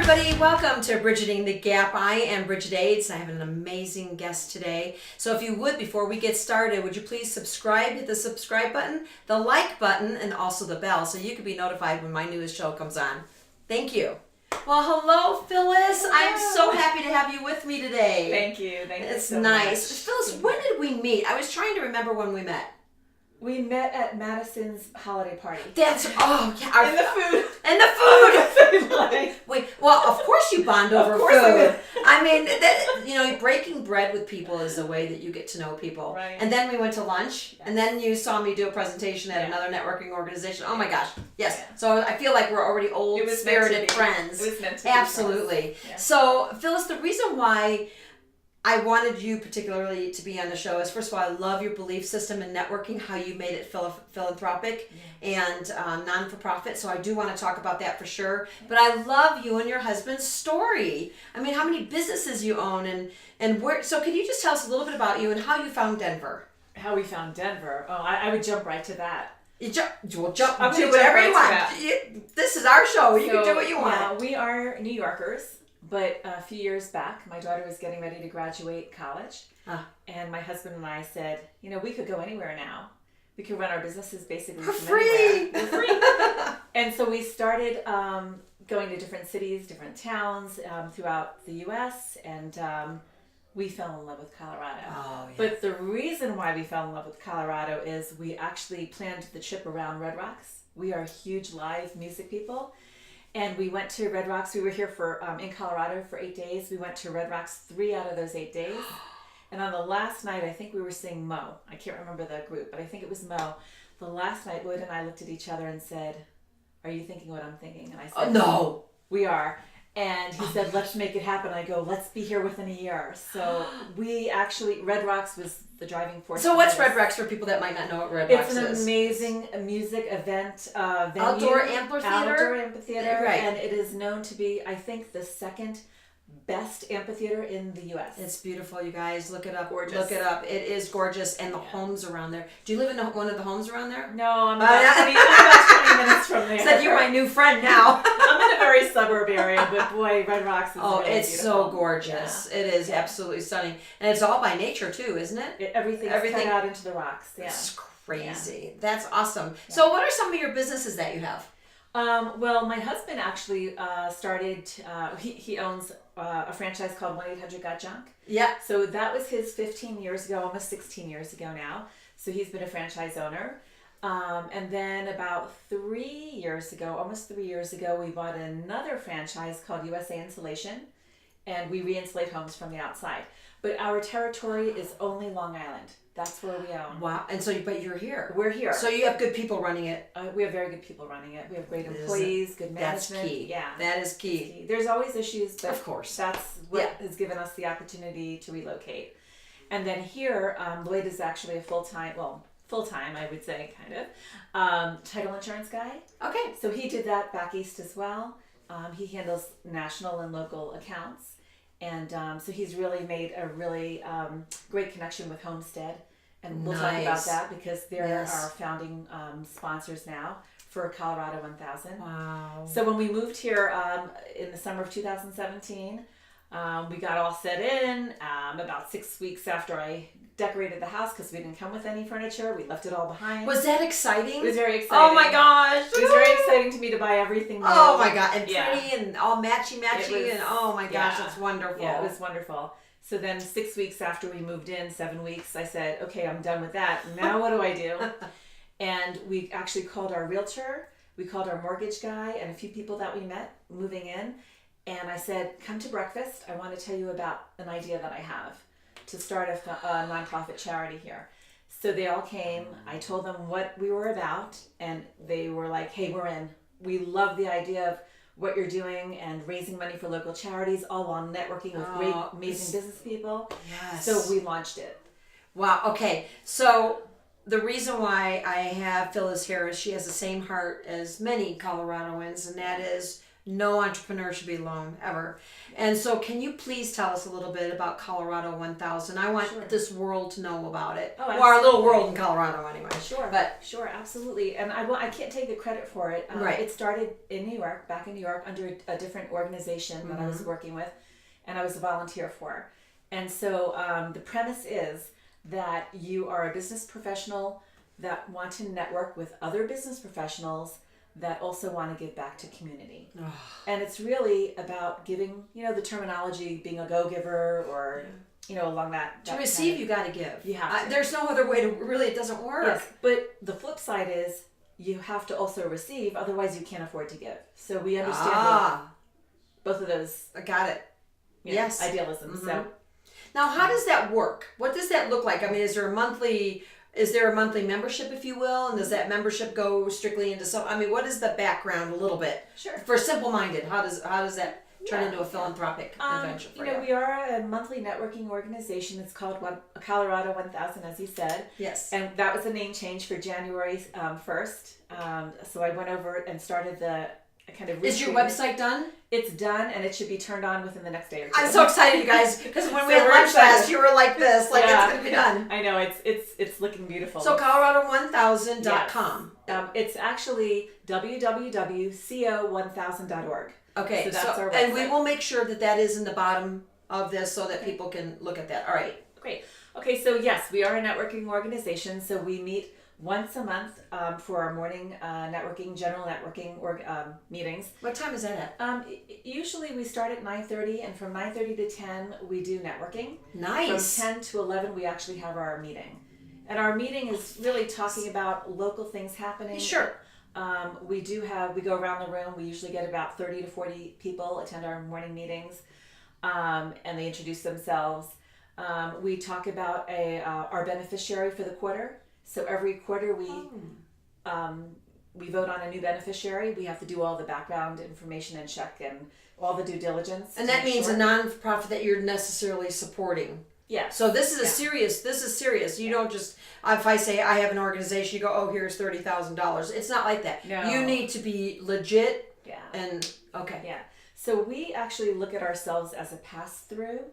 everybody. Welcome to Brigitting the Gap. I am Bridget Aids. I have an amazing guest today. So if you would, before we get started, would you please subscribe, hit the subscribe button, the like button, and also the bell so you can be notified when my newest show comes on. Thank you. Well, hello, Phyllis. Hello. I'm so happy to have you with me today. Thank you. It's so nice. much. Phyllis, when did we meet? I was trying to remember when we met. We met at Madison's holiday party. That's, oh, yeah. And the food. And the food. Wait, well, of course you bond over food. I mean, breaking bread with people is a way that you get to know people. Right. And then we went to lunch, and then you saw me do a presentation at another networking organization. Oh my gosh, yes. Yeah. So I feel like we're already old, spirited friends. It was meant to be. Absolutely. Yeah. So, Phyllis, the reason why I wanted you particularly to be on the show is, first of all, I love your belief system in networking, how you made it philanthropic and non-for-profit. So I do want to talk about that for sure. But I love you and your husband's story. I mean, how many businesses you own and where. So can you just tell us a little bit about you and how you found Denver? How we found Denver. Oh, I would jump right to that. Do whatever you want. This is our show. You can do what you want. Yeah, we are New Yorkers. But a few years back, my daughter was getting ready to graduate college. And my husband and I said, we could go anywhere now. We could run our businesses basically for from free. Anywhere. For free. And so we started going to different cities, different towns throughout the U.S. And we fell in love with Colorado. Oh, yeah. But the reason why we fell in love with Colorado is we actually planned the trip around Red Rocks. We are huge live music people. And we went to Red Rocks. We were here in Colorado for 8 days. We went to Red Rocks 3 out of those 8 days. And on the last night, I think we were seeing Mo. I can't remember the group, but I think it was Mo. The last night, Lloyd and I looked at each other and said, "Are you thinking what I'm thinking?" And I said, "No, we are." And he said, "Let's make it happen." I go, "Let's be here within a year." So we actually, Red Rocks was the driving force. So what's Red Rocks for people that might not know what Red Rocks is? It's an amazing music event venue. Outdoor amphitheater? Right. And it is known to be, I think, the second best amphitheater in the U.S. It's beautiful, you guys. Look it up. Gorgeous. Look it up. It is gorgeous. And the homes around there. Do you live in one of the homes around there? No, I'm about 20 minutes from there. Said you're my new friend now. I'm in a very suburb area, but boy, Red Rocks is really it's beautiful. So gorgeous. Yeah. It is absolutely stunning. And it's all by nature too, isn't it? Everything's cut out into the rocks. Yeah. It's crazy. Yeah. That's awesome. Yeah. So what are some of your businesses that you have? Well, my husband actually started, he owns a franchise called 1-800-GOT-JUNK. Yeah. So that was his 15 years ago, almost 16 years ago now. So he's been a franchise owner. And then about 3 years ago, almost 3 years ago, we bought another franchise called USA Insulation. And we re-insulate homes from the outside. But our territory is only Long Island. That's where we own. Wow. And so, but you're here. We're here. So you have good people running it. We have very good people running it. We have great employees, good management. That's key. Yeah. That is key. There's always issues, but of course, that's what has given us the opportunity to relocate. And then here, Lloyd is actually a full-time, I would say, kind of, title insurance guy. Okay. So he did that back east as well. He handles national and local accounts. And so he's really made a really great connection with Homestead. And we'll talk about that because they're our founding sponsors now for Colorado 1000. Wow. So when we moved here in the summer of 2017, we got all set in about 6 weeks after I decorated the house because we didn't come with any furniture. We left it all behind. Was that exciting? It was very exciting. Oh my gosh. It was very exciting to me to buy everything new. Oh my God. And pretty and all matchy and oh my gosh, that's wonderful. Yeah, it was wonderful. So then 6 weeks after we moved in, 7 weeks, I said, okay, I'm done with that. Now what do I do? And we actually called our realtor. We called our mortgage guy and a few people that we met moving in. And I said, come to breakfast. I want to tell you about an idea that I have to start a nonprofit charity here. So they all came. I told them what we were about. And they were like, hey, we're in. We love the idea of what you're doing and raising money for local charities, all while networking with great, amazing business people. Yes. So we launched it. Wow. Okay. So the reason why I have Phyllis here is she has the same heart as many Coloradoans, and that is No entrepreneur should be alone ever. And so can you please tell us a little bit about Colorado 1000? I want this world to know about it. Oh, well, our little world in Colorado anyway. Sure, absolutely. And I can't take the credit for it. Right. It started in New York, back in New York, under a different organization that I was working with, and I was a volunteer for. And so the premise is that you are a business professional that want to network with other business professionals that also want to give back to community. And it's really about giving, the terminology, being a go-giver or, along that. To receive, you got to give. You have to. There's no other way to, really, it doesn't work. Yes, but the flip side is you have to also receive, otherwise you can't afford to give. So we understand both of those. I got it. Yes. Idealism. Mm-hmm. So now, how does that work? What does that look like? I mean, is there a monthly membership, if you will, and does that membership go strictly into some? I mean, what is the background a little bit? Sure. For simple-minded, how does that turn into a philanthropic adventure for you? We are a monthly networking organization. It's called Colorado 1000, as you said. Yes. And that was a name change for January 1st. So I went over and started the kind of. Is your website done? It's done, and it should be turned on within the next day or two. I'm so excited, you guys, because when we had lunch last, you were like this, like it's going to be done. I know, it's looking beautiful. So Colorado1000.com. It's actually www.co1000.org. Okay, so that's our website. And we will make sure that is in the bottom of this so that people can look at that. All right. Great. Okay, so yes, we are a networking organization, so we meet once a month for our morning general networking meetings. What time is that at? Usually we start at 9:30, and from 9:30 to 10 we do networking. Nice. From 10 to 11 we actually have our meeting. And our meeting is really talking about local things happening. Sure. We go around the room. We usually get about 30 to 40 people attend our morning meetings, and they introduce themselves. We talk about our beneficiary for the quarter. So every quarter we vote on a new beneficiary. We have to do all the background information and check and all the due diligence. And that means a non-profit that you're necessarily supporting. Yeah. So this is serious. You don't just, if I say I have an organization, you go, oh, here's $30,000. It's not like that. No. You need to be legit. Yeah. And okay. Yeah. So we actually look at ourselves as a pass-through.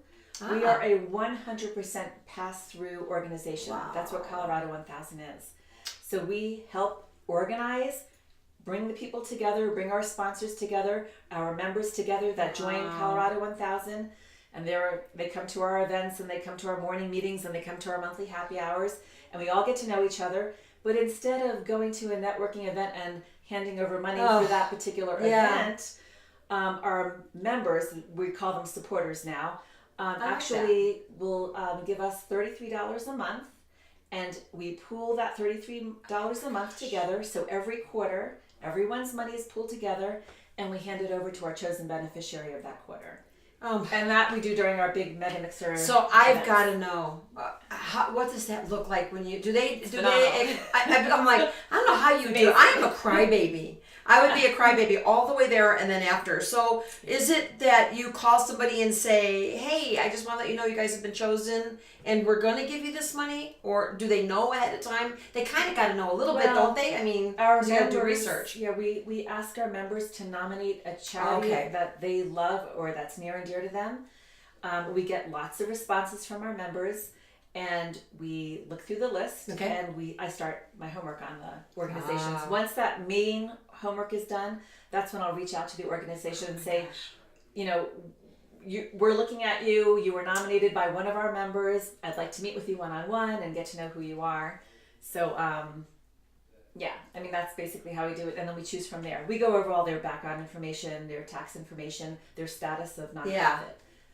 We are a 100% pass-through organization. Wow. That's what Colorado 1000 is. So we help organize, bring the people together, bring our sponsors together, our members together that join Colorado 1000. And they come to our events, and they come to our morning meetings, and they come to our monthly happy hours, and we all get to know each other. But instead of going to a networking event and handing over money for that particular event, our members, we call them supporters now, actually will give us $33 a month, and we pool that $33 a month together. So every quarter, everyone's money is pooled together, and we hand it over to our chosen beneficiary of that quarter. And that we do during our big mega mixer. So I've got to know, what does that look like when you, I'm like, I don't know how you do it. I am a crybaby. I would be a crybaby all the way there and then after. So is it that you call somebody and say, hey, I just want to let you know you guys have been chosen and we're going to give you this money? Or do they know ahead of time? They kind of got to know a little bit, don't they? I mean, our you got to do research. Yeah, we ask our members to nominate a charity that they love or that's near and dear to them. We get lots of responses from our members. And we look through the list, and I start my homework on the organizations. Once that main homework is done, that's when I'll reach out to the organization and say, we're looking at you. You were nominated by one of our members. I'd like to meet with you one-on-one and get to know who you are. So, that's basically how we do it. And then we choose from there. We go over all their background information, their tax information, their status of nonprofit. Yeah.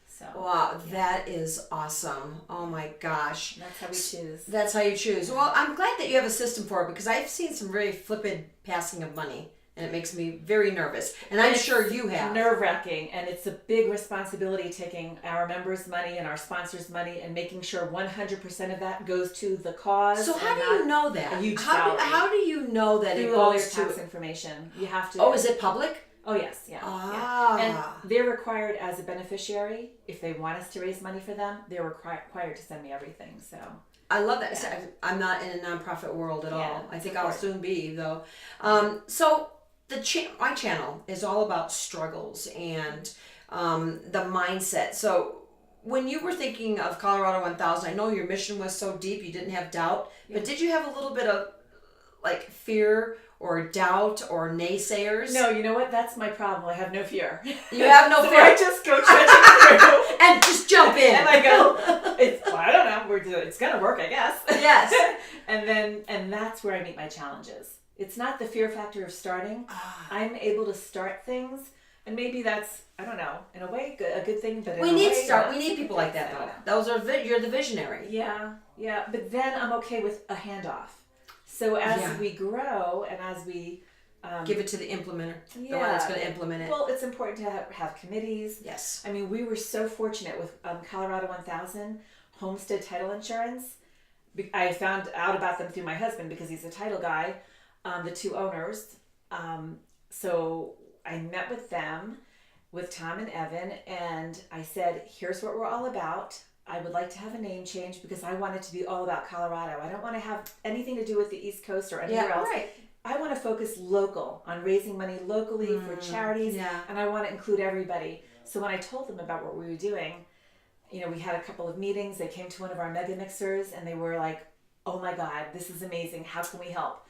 So, wow, that is awesome. Oh my gosh. That's how we choose. That's how you choose. Well, I'm glad that you have a system for it because I've seen some very flippant passing of money and it makes me very nervous. And I'm sure you have. Nerve-wracking, and it's a big responsibility taking our members' money and our sponsors' money and making sure 100% of that goes to the cause. So how do you know that? A huge how do you know that it goes all your to tax information? You have to. Oh, is it public? Oh, yes, yeah. And they're required as a beneficiary, if they want us to raise money for them, they're required to send me everything, so. I love that. Yeah. I'm not in a nonprofit world at all. I think I'll soon be, though. So my channel is all about struggles and the mindset. So when you were thinking of Colorado 1000, I know your mission was so deep you didn't have doubt, but did you have a little bit of like fear or doubt or naysayers? No, you know what? That's my problem. I have no fear. You have no so fear. I just go trudging through and just jump in. And I go, I don't know. It's gonna work, I guess. Yes. and that's where I meet my challenges. It's not the fear factor of starting. I'm able to start things, and maybe that's, I don't know, in a way a good thing. But we need people like that though. You're the visionary. Yeah. But then I'm okay with a handoff. So as we grow and as we give it to the implementer, the one that's going to implement it. Well, it's important to have committees. Yes. I mean, we were so fortunate with Colorado 1000 Homestead Title Insurance. I found out about them through my husband because he's a title guy, the two owners. So I met with them, with Tom and Evan, and I said, here's what we're all about. I would like to have a name change because I want it to be all about Colorado. I don't want to have anything to do with the East Coast or anywhere else. Right. I want to focus local, on raising money locally for charities, and I want to include everybody. So when I told them about what we were doing, we had a couple of meetings. They came to one of our mega mixers, and they were like, oh my God, this is amazing. How can we help?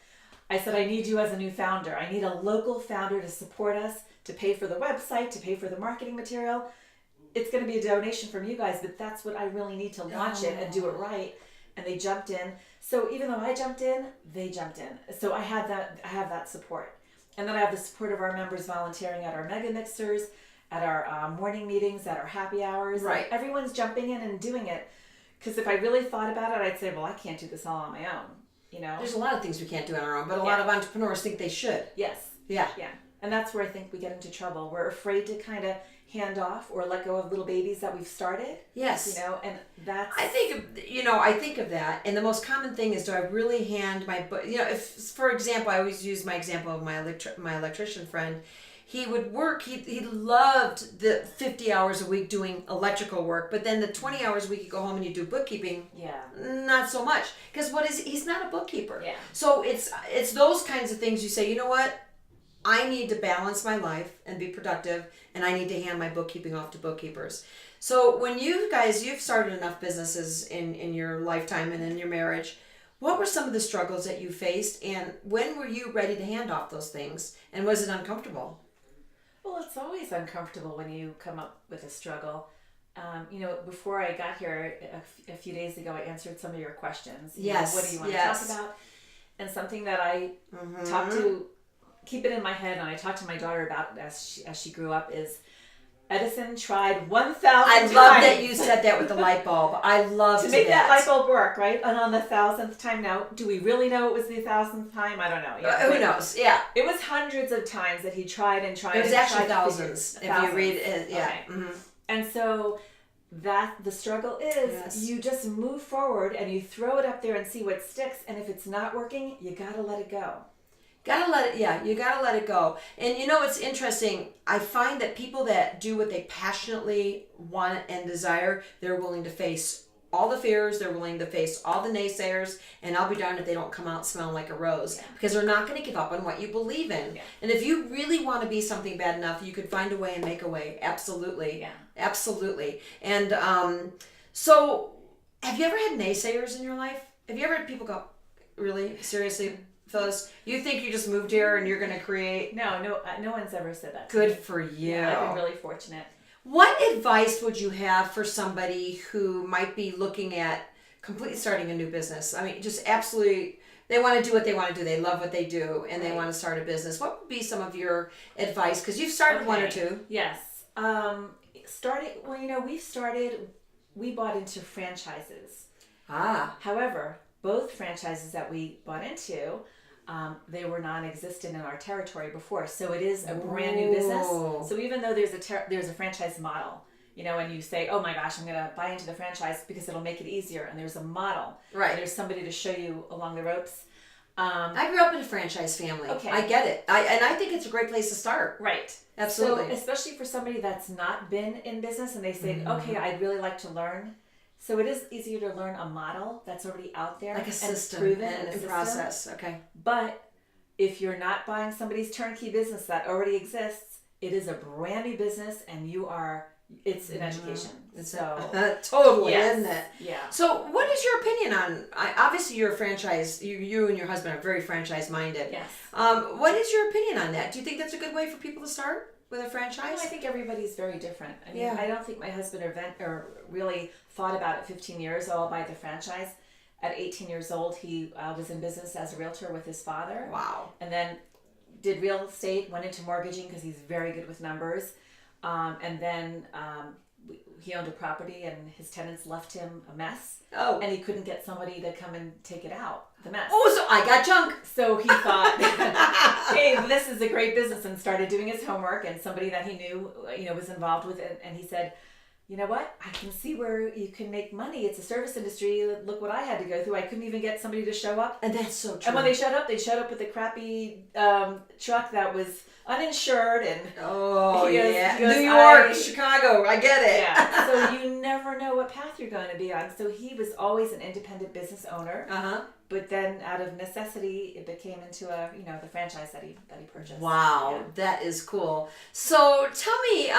I said, I need you as a new founder. I need a local founder to support us, to pay for the website, to pay for the marketing material. It's going to be a donation from you guys, but that's what I really need to launch it and do it right. And they jumped in. So even though I jumped in, they jumped in. So I have that support. And then I have the support of our members volunteering at our mega mixers, at our morning meetings, at our happy hours. Right. And everyone's jumping in and doing it. Because if I really thought about it, I'd say, well, I can't do this all on my own. There's a lot of things we can't do on our own, but a lot of entrepreneurs think they should. Yes. Yeah. And that's where I think we get into trouble. We're afraid to kind of hand off or let go of little babies that we've started. Yes. And that's... I think of that, and the most common thing is, do I really hand my book? If, for example, I always use my example of my electrician friend. He would work, he loved the 50 hours a week doing electrical work, but then the 20 hours a week you go home and you do bookkeeping, not so much. Because he's not a bookkeeper. Yeah. So it's those kinds of things you say, you know what? I need to balance my life and be productive, and I need to hand my bookkeeping off to bookkeepers. So when you've started enough businesses in your lifetime and in your marriage, what were some of the struggles that you faced, and when were you ready to hand off those things, and was it uncomfortable? Well, it's always uncomfortable when you come up with a struggle. Before I got here a few days ago, I answered some of your questions. Yes. What do you want to talk about? And something that I talk to, keep it in my head, and I talked to my daughter about as she grew up, is Edison tried 1,000 times. I love that you said that with the light bulb. I love to make that light bulb work, right? And on the 1,000th time, now, do we really know it was the 1,000th time? I don't know. Who knows? Yeah. It was hundreds of times that he tried and tried. It was and actually tried thousands. If you read it, yeah. Okay. Mm-hmm. And so that the struggle is you just move forward and you throw it up there and see what sticks. And if it's not working, you got to let it go. You gotta let it go. And it's interesting. I find that people that do what they passionately want and desire, they're willing to face all the fears, they're willing to face all the naysayers, and I'll be darned if they don't come out smelling like a rose, because they're not going to give up on what you believe in. Yeah. And if you really want to be something bad enough, you could find a way and make a way. Absolutely. Yeah. Absolutely. And so have you ever had naysayers in your life? Have you ever had people go, really? Seriously? Phyllis, you think you just moved here and you're going to create... No one's ever said that. Good for you. Yeah, I've been really fortunate. What advice would you have for somebody who might be looking at completely starting a new business? I mean, just absolutely, they want to do what they want to do. They love what they do, and they want to start a business. What would be some of your advice? Because you've started one or two. Yes. We bought into franchises. However, both franchises that we bought into, they were non-existent in our territory before, so it is a brand new business. So even though there's a franchise model, and you say, oh my gosh, I'm going to buy into the franchise because it'll make it easier, and there's a model, right? And there's somebody to show you along the ropes. I grew up in a franchise family. Okay, I get it. I think it's a great place to start. Right. Absolutely. So especially for somebody that's not been in business and they say, okay, I'd really like to learn. So it is easier to learn a model that's already out there, like a system, proven and process. Okay. But if you're not buying somebody's turnkey business that already exists, it is a brand new business, and it's an education. So totally, yes. isn't it? Yeah. So, what is your opinion on? Obviously, you're a franchise. You and your husband are very franchise minded. Yes. What is your opinion on that? Do you think that's a good way for people to start with a franchise? Well, I think everybody's very different. I mean, Yeah. I don't think my husband or really thought about it 15 years. Oh, I'll buy the franchise. At 18 years old, he was in business as a realtor with his father. Wow. And then did real estate, went into mortgaging because he's very good with numbers. And then he owned a property, and his tenants left him a mess. Oh. And he couldn't get somebody to come and take it out, the mess. Oh, so I got junk. So he thought, hey, this is a great business, and started doing his homework, and somebody that he knew, was involved with it. And he said, you know what? I can see where you can make money. It's a service industry. Look what I had to go through. I couldn't even get somebody to show up. And that's so true. And when they showed up with a crappy truck that was uninsured. And he goes, New New York, Chicago, I get it. Yeah. So you never know what path you're going to be on. So he was always an independent business owner. Uh-huh. But then out of necessity, it became into the franchise that he purchased. Wow, Yeah. that is cool. So tell me,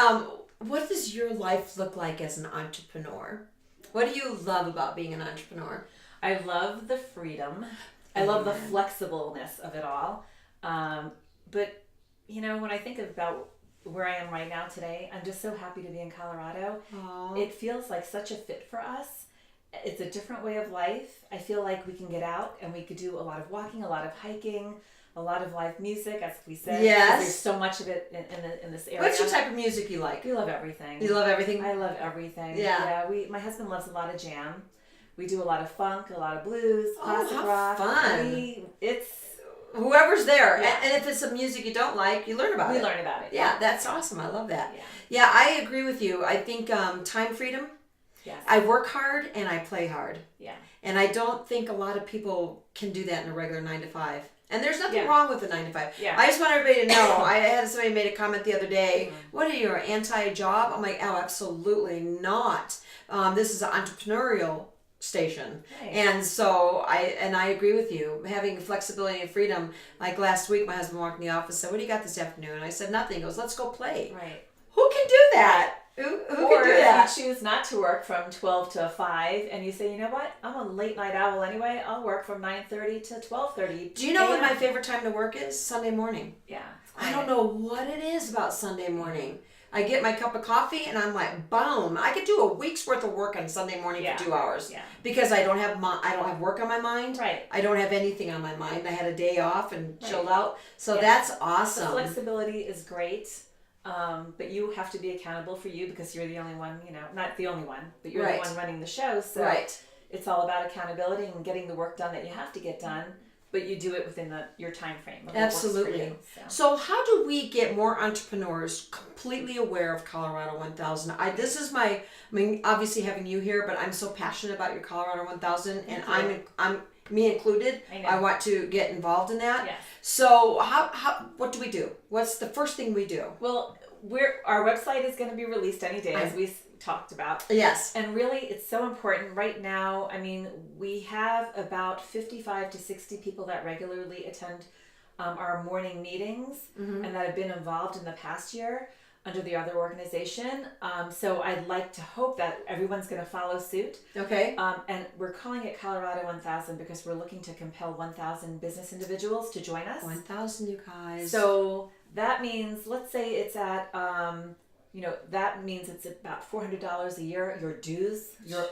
what does your life look like as an entrepreneur? What do you love about being an entrepreneur? I love the freedom. I love the flexibleness of it all. But, when I think about where I am right now today, I'm just so happy to be in Colorado. Aww. It feels like such a fit for us. It's a different way of life. I feel like we can get out and we could do a lot of walking, a lot of hiking, a lot of live music, as we said. Yes. There's so much of it in this area. What's your type of music you like? We love everything. You love everything? I love everything. Yeah. My husband loves a lot of jam. We do a lot of funk, a lot of blues, classic how rock. fun. It's Whoever's there. Yeah. And if it's some music you don't like, you learn about it. We learn about it. Yeah, that's awesome. I love that. Yeah. Yeah, I agree with you. I think time freedom. Yes. I work hard and I play hard. Yeah. And I don't think a lot of people can do that in a regular 9 to 5. And there's nothing Yeah. wrong with the 9 to 5. Yeah. I just want everybody to know. I had somebody made a comment the other day. What are you, anti-job? I'm like, oh, absolutely not. This is an entrepreneurial station. Right. And so I agree with you. Having flexibility and freedom. Like last week, my husband walked in the office and said, what do you got this afternoon? And I said, nothing. He goes, let's go play. Right. Who can do that? Who Or can do that? if you choose not to work from 12 to 5 and you say, you know what, I'm a late night owl anyway, I'll work from 9:30 to 12:30. Do you know what my favorite time to work is? Sunday morning. Yeah. I don't know what it is about Sunday morning. I get my cup of coffee and I'm like, boom! I could do a week's worth of work on Sunday morning for 2 hours. Yeah. Because I don't have work on my mind. Right. I don't have anything on my mind. I had a day off and chilled out. So Yeah. that's The awesome. flexibility is great. But you have to be accountable for you because you're the only one, not the only one, but you're Right. the one running the show. So Right. it's all about accountability and getting the work done that you have to get done, but you do it within your time frame. Of what Absolutely. Works for you, So how do we get more entrepreneurs completely aware of Colorado 1000? Obviously having you here, but I'm so passionate about your Colorado 1000, and I'm me included. I know. I want to get involved in that. Yes. So what do we do? What's the first thing we do? Well, our website is going to be released any day, as we talked about. Yes. And really, it's so important right now. I mean, we have about 55 to 60 people that regularly attend our morning meetings and that have been involved in the past year under the other organization. So I'd like to hope that everyone's going to follow suit. Okay. And we're calling it Colorado 1000 because we're looking to compel 1,000 business individuals to join us. 1000, you guys. So that means, let's say it's at, that means it's about $400 a year. Your dues,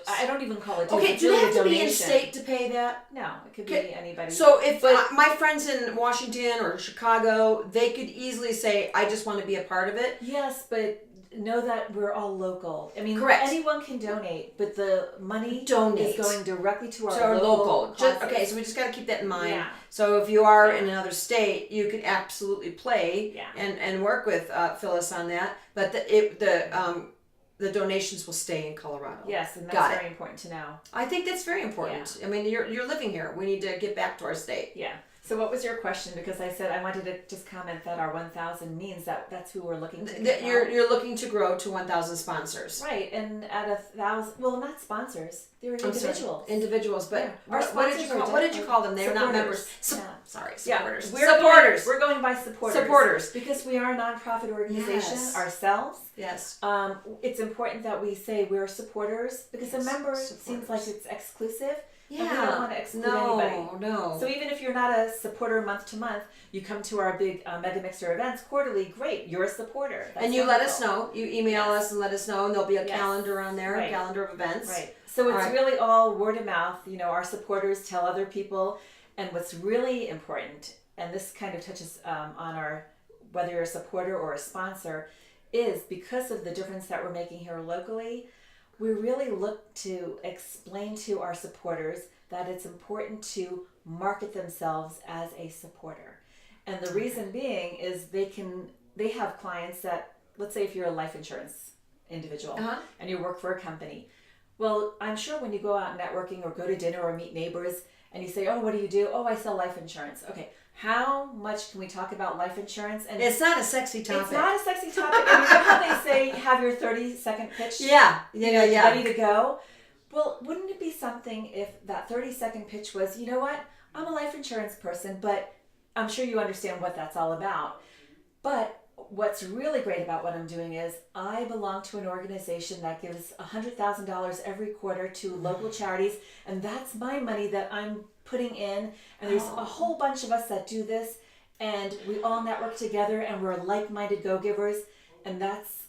I don't even call it dues. Okay, it's do you really have a to be in donation. state to pay that? No, it could be Okay. anybody. So if my friends in Washington or Chicago, they could easily say, I just want to be a part of it. Yes, but know that we're all local. I mean, Correct. anyone can donate, but the money Donate. is going directly to our, So our local. causes. Okay, so we just got to keep that in mind. Yeah. So if you are in another state, you could absolutely play Yeah. and work with Phyllis on that. But the donations will stay in Colorado. Yes, and Got that's it. very important to know. I think that's very important. I mean, you're living here. We need to get back to our state. Yeah. So what was your question? Because I said I wanted to just comment that our 1,000 means that's who we're looking to. You're looking to grow to 1,000 sponsors. Right, and at 1,000, well, not sponsors. They're individuals. Individuals, but Yeah. what did you call them? They're not members. Sorry, Supporters. Yeah, Supporters. We're going by supporters. Supporters. Because we are a nonprofit organization ourselves. Yes. It's important that we say we're supporters because a member seems like it's exclusive. Yeah. And we don't want to exclude anybody. No. So even if you're not a supporter month to month, you come to our big Mega Mixer events quarterly, great, you're a supporter. That's and you let us wonderful. know. You email us and let us know, and there'll be a Yes. calendar on there, a Right. calendar of events. Right. So it's really all word of mouth. You know, our supporters tell other people. And what's really important, and this kind of touches on our, whether you're a supporter or a sponsor, is because of the difference that we're making here locally, we really look to explain to our supporters that it's important to market themselves as a supporter. And the reason being is they have clients that, let's say if you're a life insurance individual and you work for a company. Well, I'm sure when you go out networking or go to dinner or meet neighbors and you say, oh, what do you do? Oh, I sell life insurance. Okay, how much can we talk about life insurance? And it's not a sexy topic. It's not a sexy topic. And you know how they say have your 30-second pitch? Yeah. Ready to go? Well, wouldn't it be something if that 30-second pitch was, you know what? I'm a life insurance person, but I'm sure you understand what that's all about. But what's really great about what I'm doing is I belong to an organization that gives $100,000 every quarter to local charities, and that's my money that I'm putting in. And there's a whole bunch of us that do this, and we all network together, and we're like-minded go-givers, and that's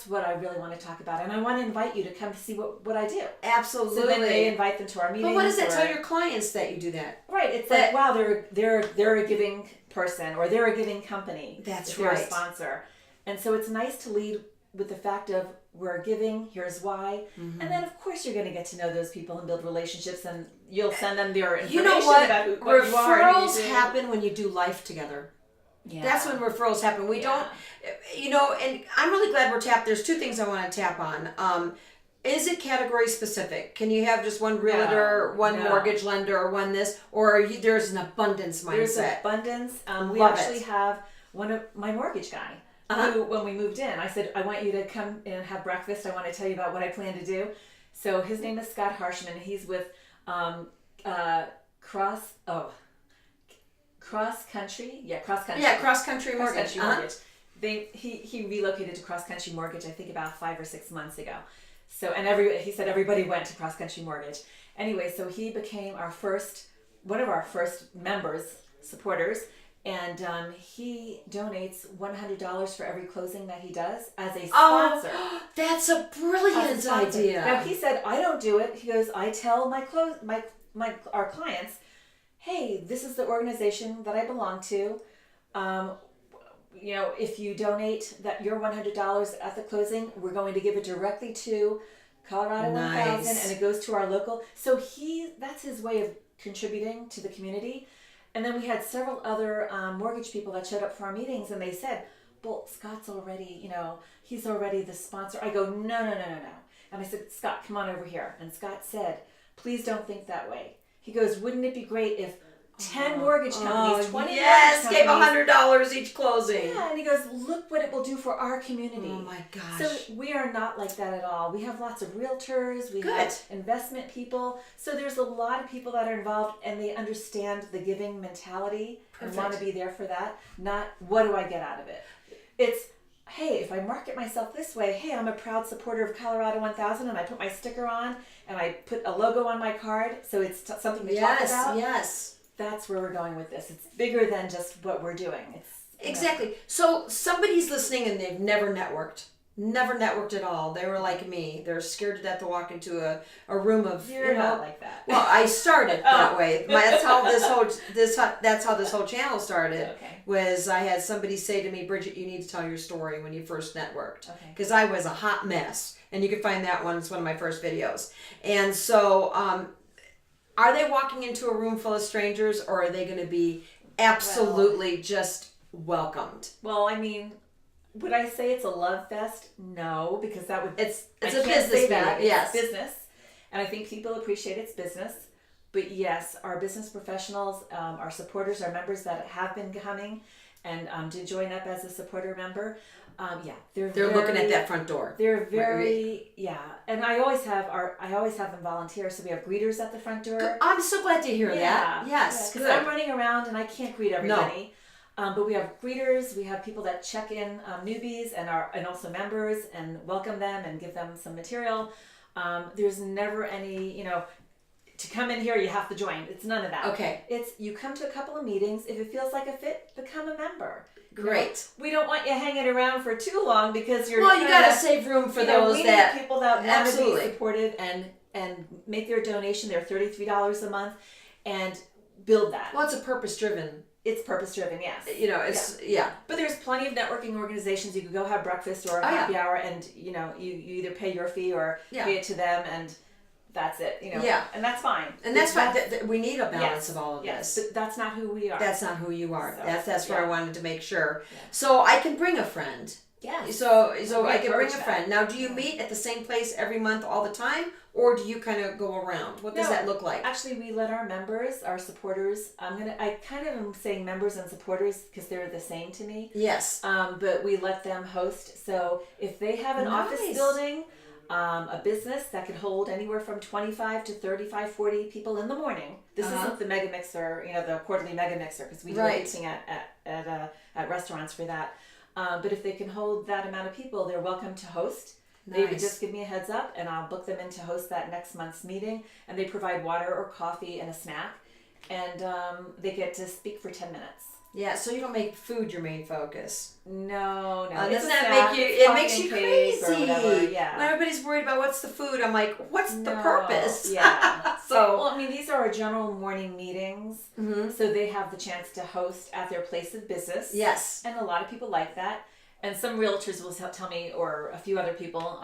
what I really want to talk about. And I want to invite you to come to see what I do. Absolutely. So then they invite them to our meetings. But what does it tell your clients that you do that? Right. It's like, wow, they're a giving person or they're a giving company. That's if right. They're a sponsor. And so it's nice to lead with the fact of we're giving, here's why. Mm-hmm. And then of course you're going to get to know those people and build relationships, and you'll send them their information about what you are. Referrals happen when you do life together. Yeah. That's when referrals happen. We don't, and I'm really glad we're tapped. There's two things I want to tap on. Is it category specific? Can you have just one realtor, one mortgage lender, or one this? Or there's an abundance mindset? There's abundance. We actually have one of my mortgage guy who, when we moved in, I said, I want you to come and have breakfast. I want to tell you about what I plan to do. So his name is Scott Harshman. He's with Cross Country Mortgage. He relocated to Cross Country Mortgage, I think about 5 or 6 months ago. So, and he said everybody went to Cross Country Mortgage. Anyway, so he became one of our first members, supporters, and he donates $100 for every closing that he does as a sponsor. Oh, that's a brilliant idea. Now he said, I don't do it. He goes, I tell our clients, hey, this is the organization that I belong to. If you donate your $100 at the closing, we're going to give it directly to Colorado 1000, and it goes to our local. So that's his way of contributing to the community. And then we had several other mortgage people that showed up for our meetings, and they said, well, Scott's already, he's already the sponsor. I go, no. And I said, Scott, come on over here. And Scott said, please don't think that way. He goes, wouldn't it be great if 10 mortgage companies, 20 mortgage companies gave $100 each closing. Yeah, and he goes, look what it will do for our community. Oh my gosh. So we are not like that at all. We have lots of realtors, we have investment people. So there's a lot of people that are involved, and they understand the giving mentality and want to be there for that. Not, what do I get out of it? It's, hey, if I market myself this way, hey, I'm a proud supporter of Colorado 1000, and I put my sticker on, and I put a logo on my card, so it's something to talk about. Yes. That's where we're going with this. It's bigger than just what we're doing. Exactly. So somebody's listening and they've never networked at all. They were like me. They're scared to death to walk into a room of. You're not like that. Well, I started that way. That's how this whole channel started. Okay. Was I had somebody say to me, Bridget, you need to tell your story when you first networked. Okay. Because I was a hot mess, and you can find that one. It's one of my first videos, and so. Are they walking into a room full of strangers, or are they going to be absolutely just welcomed? Well, I mean, would I say it's a love fest? No, because that would it's a business meeting. Yes, it's business, and I think people appreciate it's business. But yes, our business professionals, our supporters, our members that have been coming and did join up as a supporter member, they're looking at that front door. They're very and I always have them volunteer. So we have greeters at the front door. I'm so glad to hear that. Yes, because I'm running around and I can't greet everybody. No. But we have greeters. We have people that check in newbies and also members and welcome them and give them some material. There's never any to come in here you have to join. It's none of that. Okay. It's you come to a couple of meetings. If it feels like a fit, become a member. Great. We don't want you hanging around for too long because you're. Well, you got to save room for those we that need people that want to absolutely be supportive and make their donation. They're $33 a month, and build that. Well, it's a purpose-driven. It's purpose-driven, yes. It's But there's plenty of networking organizations. You could go have breakfast or a happy hour, and you either pay your fee or pay it to them, and that's it. And that's fine. And that's fine. We need a balance of all of this. But that's not who we are. That's not who you are. So, that's where I wanted to make sure. Yeah. So I can bring a friend. Yes. So I can bring a friend. Now, do you meet at the same place every month all the time, or do you kind of go around? What does that look like? Actually, we let our members, our supporters. I kind of am saying members and supporters because they're the same to me. Yes. But we let them host. So if they have an office building, a business that can hold anywhere from 25 to 35, 40 people in the morning. This isn't the mega mixer, the quarterly mega mixer, because we do mixing at restaurants for that. But if they can hold that amount of people, they're welcome to host. Nice. They would just give me a heads up, and I'll book them in to host that next month's meeting. And they provide water or coffee and a snack, and they get to speak for 10 minutes. Yeah, so you don't make food your main focus. No. Doesn't that make you? It makes you crazy. Or whatever. Yeah. When everybody's worried about what's the food, I'm like, what's the purpose? Yeah. So these are our general morning meetings, so they have the chance to host at their place of business. Yes. And a lot of people like that. And some realtors will tell me, or a few other people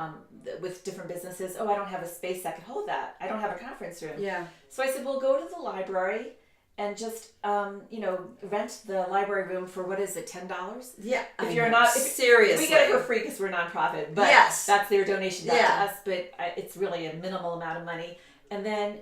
with different businesses, I don't have a space that can hold that. I don't have a conference room. Yeah. So I said, well, go to the library and just rent the library room for $10? Yeah. If you're not seriously, we get it for free because we're nonprofit. But that's their donation to us. But it's really a minimal amount of money, and then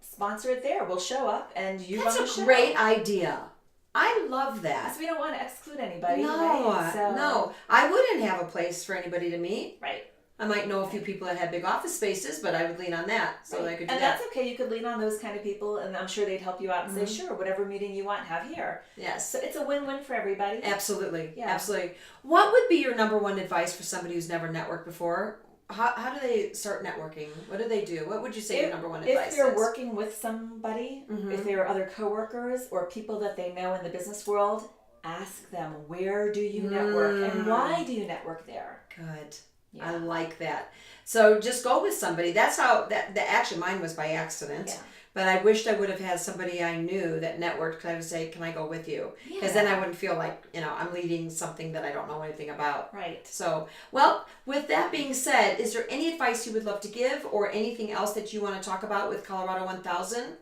sponsor it there. We'll show up and you. That's a great idea. I love that. Because we don't want to exclude anybody. No, right? no. I wouldn't have a place for anybody to meet. Right. I might know a few people that have big office spaces, but I would lean on that. So I could do that. And that's okay. You could lean on those kind of people, and I'm sure they'd help you out and say, sure, whatever meeting you want, have here. Yes. So it's a win-win for everybody. Absolutely. Yeah. Absolutely. What would be your number one advice for somebody who's never networked before? How do they start networking? What do they do? What would you say your number one advice is? If they're working with somebody, if there are other coworkers or people that they know in the business world, ask them, where do you network and why do you network there? Good. Yeah. I like that. So just go with somebody. That's how actually mine was by accident. Yeah. But I wished I would have had somebody I knew that networked, because I would say, can I go with you? Because then I wouldn't feel like, I'm leading something that I don't know anything about. Right. So, well, with that being said, is there any advice you would love to give or anything else that you want to talk about with Colorado 1000?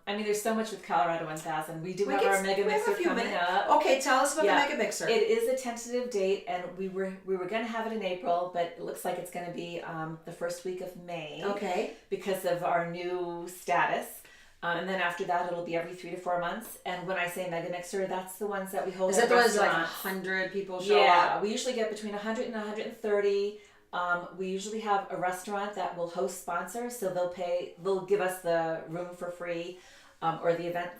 There's so much with Colorado 1000. We have our Mega Mixer coming up. Okay, tell us about the Mega Mixer. It is a tentative date, and we were going to have it in April, but it looks like it's going to be the first week of May. Okay. Because of our new status. And then after that, it'll be every 3 to 4 months. And when I say Mega Mixer, that's the ones that we hold. Is that the ones like 100 people show up? Yeah, we usually get between 100 and 130. We usually have a restaurant that will host sponsors, so they'll give us the room for free, or the event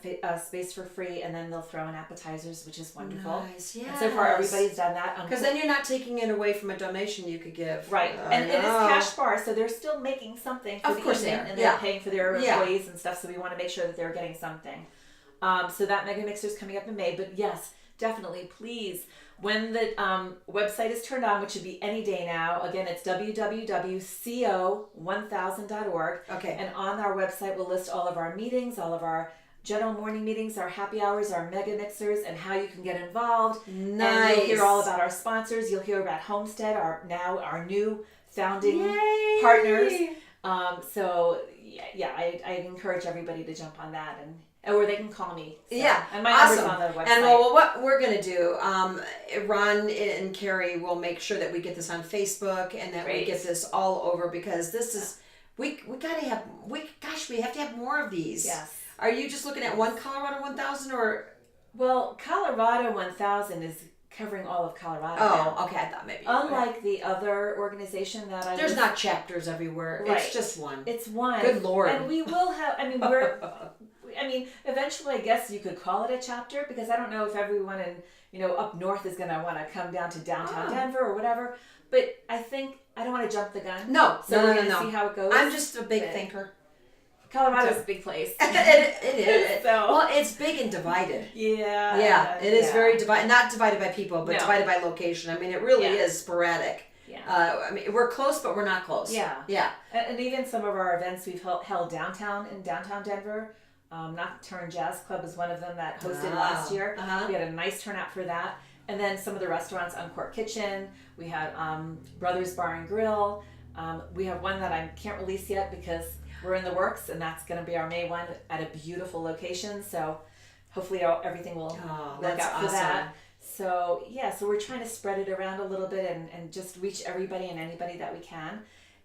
space for free, and then they'll throw in appetizers, which is wonderful. Nice, yes. And so far, everybody's done that. Because then you're not taking it away from a donation you could give. Right, and it is cash bar, so they're still making something for the evening, and they're paying for their employees and stuff, so we want to make sure that they're getting something. So that Mega Mixer is coming up in May, but yes, definitely, please. When the website is turned on, which should be any day now, again, it's www.co1000.org. Okay. And on our website, we'll list all of our meetings, all of our general morning meetings, our happy hours, our mega mixers, and how you can get involved. Nice. And you'll hear all about our sponsors. You'll hear about Homestead, our new founding partners. So I encourage everybody to jump on that, or they can call me. So, and my number's on the website. And what we're going to do, Ron and Carrie will make sure that we get this on Facebook and that we get this all over, because we gotta have we have to have more of these. Yes. Are you just looking at one Colorado 1000 or? Well, Colorado 1000 is covering all of Colorado. Oh, now. okay. I thought maybe. Unlike the other organization that I there's was, not chapters everywhere. Right. It's just one. it's one. Good Lord. And we will have. I mean, eventually, I guess you could call it a chapter because I don't know if everyone in up north is going to want to come down to downtown Denver or whatever. But I think I don't want to jump the gun. No, So we're going to no. see how it goes. I'm just a big But thinker. Colorado's a big place. It is. So- Well, it's big and divided. Yeah. Yeah, it is very divided. Not divided by people, but No. divided by location. I mean, it really Yeah. is sporadic. Yeah. I mean, we're close, but we're not close. Yeah. Yeah. And even some of our events we've held downtown in downtown Denver. Nocturne Jazz Club is one of them that hosted last year. Uh-huh. We had a nice turnout for that. And then some of the restaurants, Uncork Kitchen. We had Brothers Bar and Grill. We have one that I can't release yet because we're in the works, and that's going to be our May one at a beautiful location. So hopefully everything will work that's out for awesome. that. So yeah, so we're trying to spread it around a little bit and just reach everybody and anybody that we can.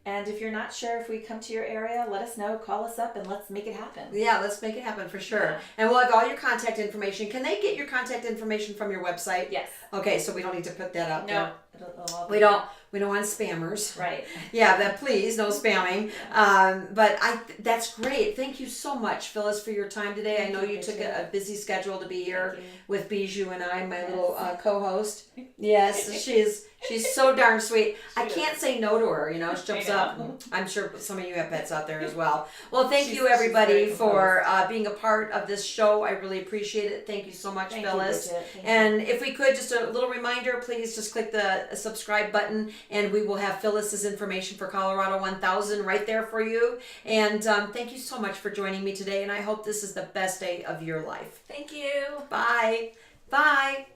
And if you're not sure if we come to your area, let us know, call us up, and let's make it happen. Yeah, let's make it happen for sure. Yeah. And we'll have all your contact information. Can they get your contact information from your website? Yes. Okay, so we don't need to put that out No. there. It'll all We be- don't want spammers. Right. Yeah, that please, no spamming. But that's great. Thank you so much, Phyllis, for your time today. Thank I know you, you took Bridget. a busy schedule to be here Thank you. with Bijou and I, my Yes. little co-host. Yes, she's so darn sweet. I She can't say no to her. She jumps I know. up. I'm sure some of you have pets out there as well. Well, thank She's- you everybody she's very for being a part of this show. I really appreciate it. Thank you so much, Thank you, Phyllis. Bridget. Thank you. And if we could, just a little reminder, please just click the subscribe button, and we will have Phyllis's information for Colorado 1000 right there for you. And thank you so much for joining me today, and I hope this is the best day of your life. Thank you. Bye. Bye.